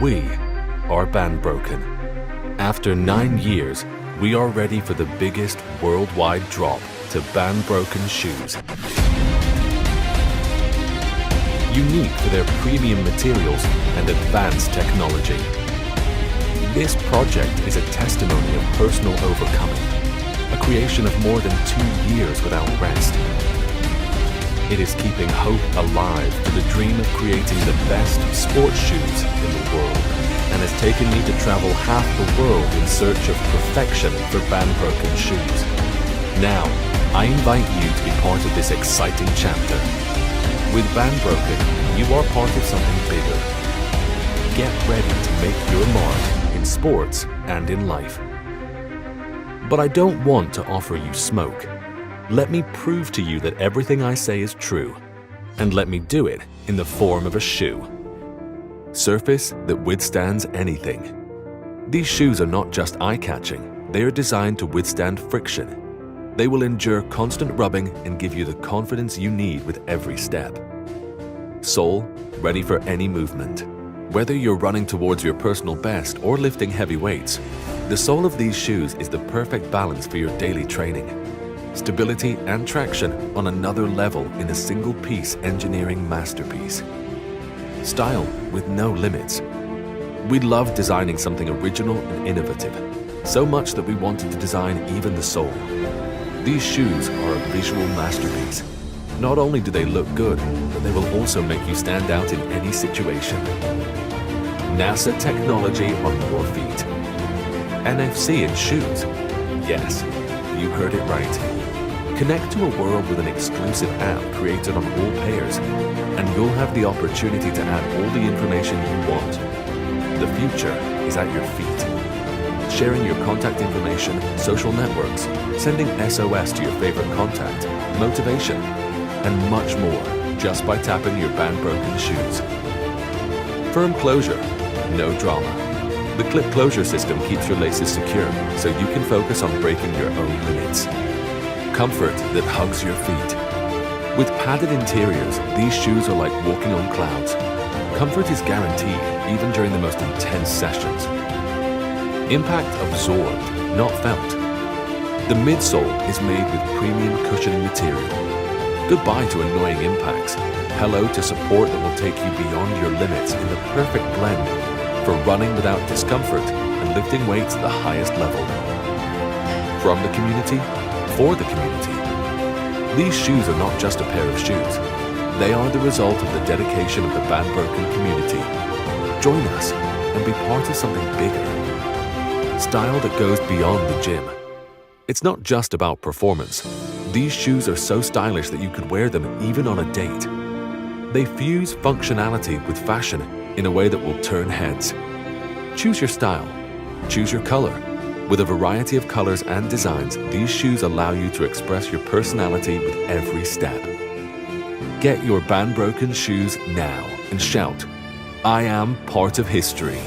We are Bandbroken. After 9 years, we are ready for the biggest worldwide drop to Bandbroken shoes. Unique for their premium materials and advanced technology. This project is a testimony of personal overcoming, a creation of more than 2 years without rest. It is keeping hope alive for the dream of creating the best sports shoes in the world, and has taken me to travel half the world in search of perfection for Bandbroken shoes. Now, I invite you to be part of this exciting chapter. With Bandbroken, you are part of something bigger. Get ready to make your mark in sports and in life. But I don't want to offer you smoke. Let me prove to you that everything I say is true, and let me do it in the form of a shoe. Surface that withstands anything. These shoes are not just eye-catching, they are designed to withstand friction. They will endure constant rubbing and give you the confidence you need with every step. Sole, ready for any movement. Whether you're running towards your personal best or lifting heavy weights, the sole of these shoes is the perfect balance for your daily training. Stability and traction on another level in a single-piece engineering masterpiece. Style with no limits. We love designing something original and innovative, so much that we wanted to design even the sole. These shoes are a visual masterpiece. Not only do they look good, but they will also make you stand out in any situation. NASA technology on your feet. NFC in shoes. Yes, you heard it right. Connect to a world with an exclusive app created on all pairs, and you'll have the opportunity to add all the information you want. The future is at your feet. Sharing your contact information, social networks, sending SOS to your favorite contact, motivation, and much more just by tapping your Bandbroken shoes. Firm closure, no drama. The clip closure system keeps your laces secure so you can focus on breaking your own limits. Comfort that hugs your feet. With padded interiors, these shoes are like walking on clouds. Comfort is guaranteed even during the most intense sessions. Impact absorbed, not felt. The midsole is made with premium cushioning material. Goodbye to annoying impacts. Hello to support that will take you beyond your limits in the perfect blend for running without discomfort and lifting weights at the highest level. From the community, for the community. These shoes are not just a pair of shoes. They are the result of the dedication of the Bandbroken community. Join us and be part of something bigger. Style that goes beyond the gym. It's not just about performance. These shoes are so stylish that you could wear them even on a date. They fuse functionality with fashion in a way that will turn heads. Choose your style. Choose your color. With a variety of colors and designs, these shoes allow you to express your personality with every step. Get your Bandbroken shoes now and shout, "I am part of history."